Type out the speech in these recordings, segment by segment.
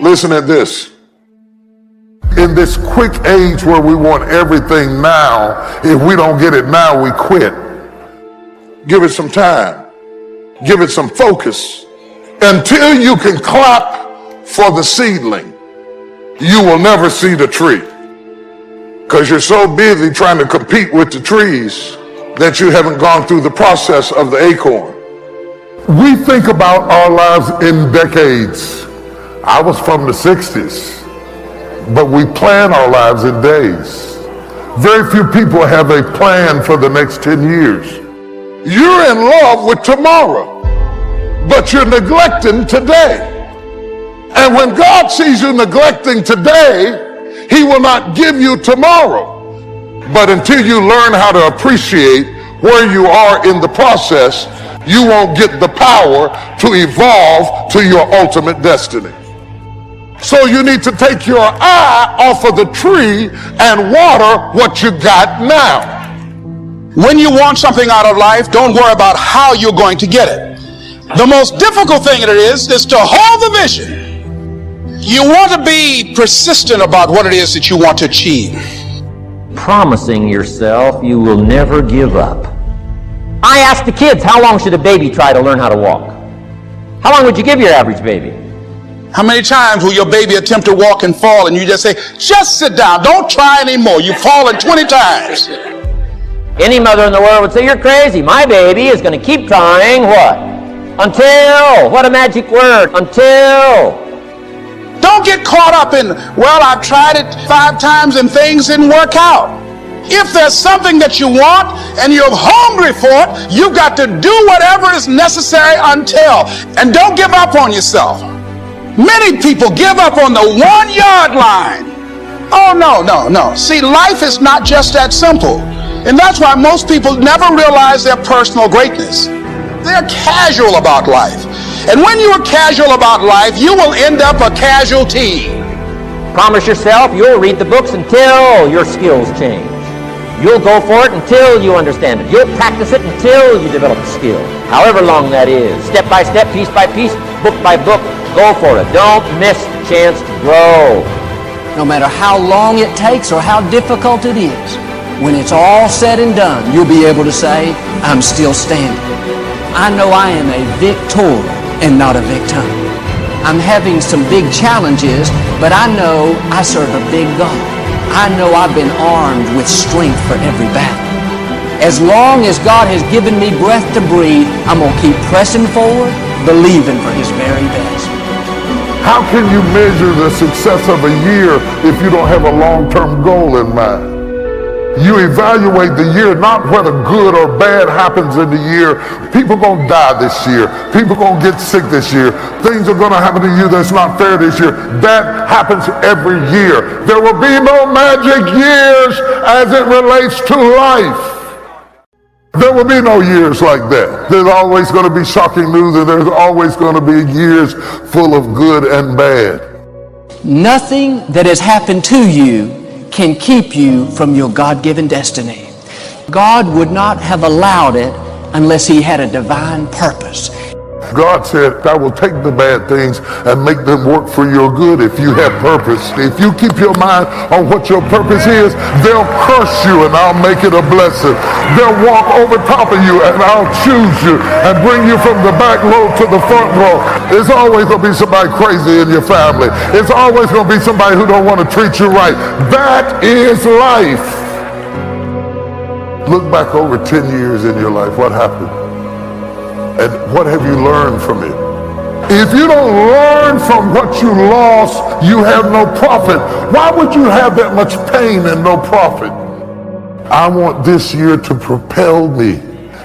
Listen at this. In this quick age where we want everything now, if we don't get it now, we quit. Give it some time. Give it some focus. Until you can clap for the seedling, you will never see the tree. Because you're so busy trying to compete with the trees that you haven't gone through the process of the acorn. We think about our lives in decades. I was from the 60s, but we plan our lives in days. Very few people have a plan for the next 10 years. You're in love with tomorrow, but you're neglecting today. And when God sees you neglecting today, He will not give you tomorrow. But until you learn how to appreciate where you are in the process, you won't get the power to evolve to your ultimate destiny. So you need to take your eye off of the tree and water what you got now. When you want something out of life, don't worry about how you're going to get it. The most difficult thing it is to hold the vision. You want to be persistent about what it is that you want to achieve. Promising yourself you will never give up. I ask the kids, how long should a baby try to learn how to walk? How long would you give your average baby? How many times will your baby attempt to walk and fall and you just say, just sit down, don't try anymore. You've fallen 20 times. Any mother in the world would say, you're crazy. My baby is going to keep trying what? Until. What a magic word. Until. Don't get caught up in, well, I've tried it 5 times and things didn't work out. If there's something that you want and you're hungry for it, you've got to do whatever is necessary until. And don't give up on yourself. Many people give up on the 1-yard line. Oh, no. See, life is not just that simple. And that's why most people never realize their personal greatness. They're casual about life. And when you are casual about life, you will end up a casualty. Promise yourself you'll read the books until your skills change. You'll go for it until you understand it. You'll practice it until you develop the skill. However long that is. Step by step, piece by piece, book by book. Go for it. Don't miss the chance to grow. No matter how long it takes or how difficult it is, when it's all said and done, you'll be able to say, I'm still standing. I know I am a victor and not a victim. I'm having some big challenges, but I know I serve a big God. I know I've been armed with strength for every battle. As long as God has given me breath to breathe, I'm going to keep pressing forward, believing for His very best. How can you measure the success of a year if you don't have a long-term goal in mind? You evaluate the year, not whether good or bad happens in the year. People gonna die this year. People gonna get sick this year. Things are gonna happen to you that's not fair this year. That happens every year. There will be no magic years as it relates to life. There will be no years like that. There's always going to be shocking news, and there's always going to be years full of good and bad. Nothing that has happened to you can keep you from your God-given destiny. God would not have allowed it unless He had a divine purpose. God said, I will take the bad things and make them work for your good if you have purpose. If you keep your mind on what your purpose is, they'll curse you and I'll make it a blessing. They'll walk over top of you and I'll choose you and bring you from the back row to the front row. There's always going to be somebody crazy in your family. It's always going to be somebody who don't want to treat you right. That is life. Look back over 10 years in your life. What happened? And what have you learned from it? If you don't learn from what you lost, you have no profit. Why would you have that much pain and no profit? I want this year to propel me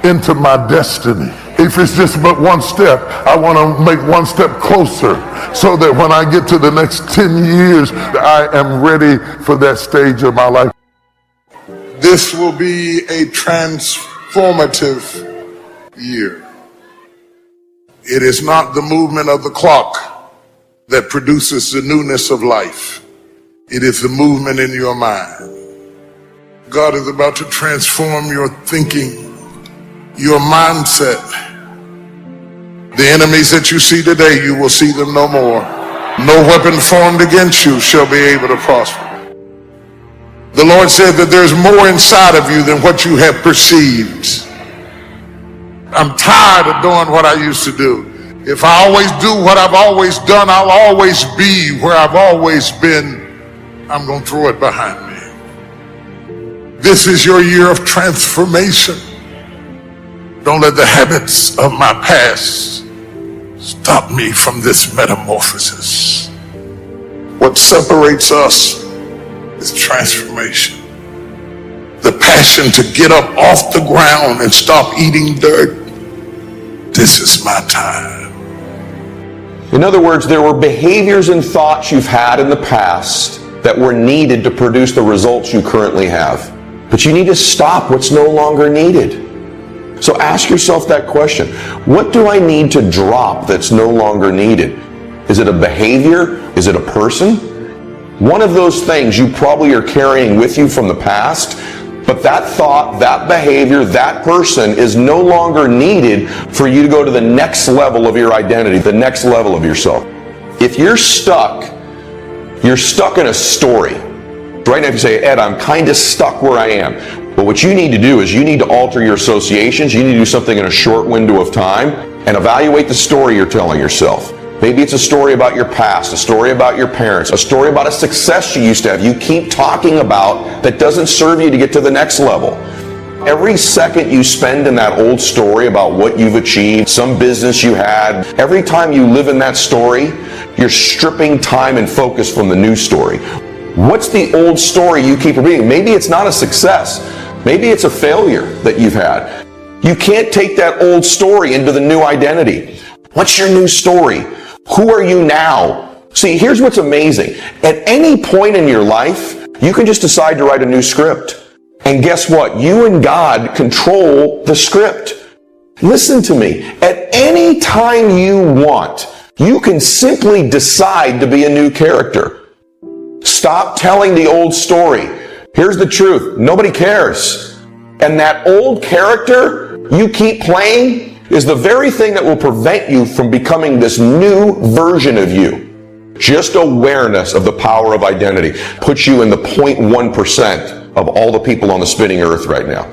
into my destiny. If it's just but one step, I want to make one step closer so that when I get to the next 10 years, I am ready for that stage of my life. This will be a transformative year. It is not the movement of the clock that produces the newness of life. It is the movement in your mind. God is about to transform your thinking, your mindset. The enemies that you see today, you will see them no more. No weapon formed against you shall be able to prosper. The Lord said that there's more inside of you than what you have perceived. I'm tired of doing what I used to do. If I always do what I've always done, I'll always be where I've always been. I'm going to throw it behind me. This is your year of transformation. Don't let the habits of my past stop me from this metamorphosis. What separates us is transformation. The passion to get up off the ground and stop eating dirt. This is my time. In other words, there were behaviors and thoughts you've had in the past that were needed to produce the results you currently have. But you need to stop what's no longer needed. So ask yourself that question. What do I need to drop that's no longer needed? Is it a behavior? Is it a person? One of those things you probably are carrying with you from the past, but that thought, that behavior, that person is no longer needed for you to go to the next level of your identity, the next level of yourself. If you're stuck in a story. Right now, if you say, Ed, I'm kind of stuck where I am. But what you need to do is you need to alter your associations. You need to do something in a short window of time and evaluate the story you're telling yourself. Maybe it's a story about your past, a story about your parents, a story about a success you used to have. You keep talking about that doesn't serve you to get to the next level. Every second you spend in that old story about what you've achieved, some business you had, every time you live in that story, you're stripping time and focus from the new story. What's the old story you keep repeating? Maybe it's not a success. Maybe it's a failure that you've had. You can't take that old story into the new identity. What's your new story? Who are you now? See, here's what's amazing. At any point in your life, you can just decide to write a new script. And guess what? You and God control the script. Listen to me. At any time you want, you can simply decide to be a new character. Stop telling the old story. Here's the truth. Nobody cares. And that old character you keep playing is the very thing that will prevent you from becoming this new version of you. Just awareness of the power of identity puts you in the 0.1% of all the people on the spinning earth right now.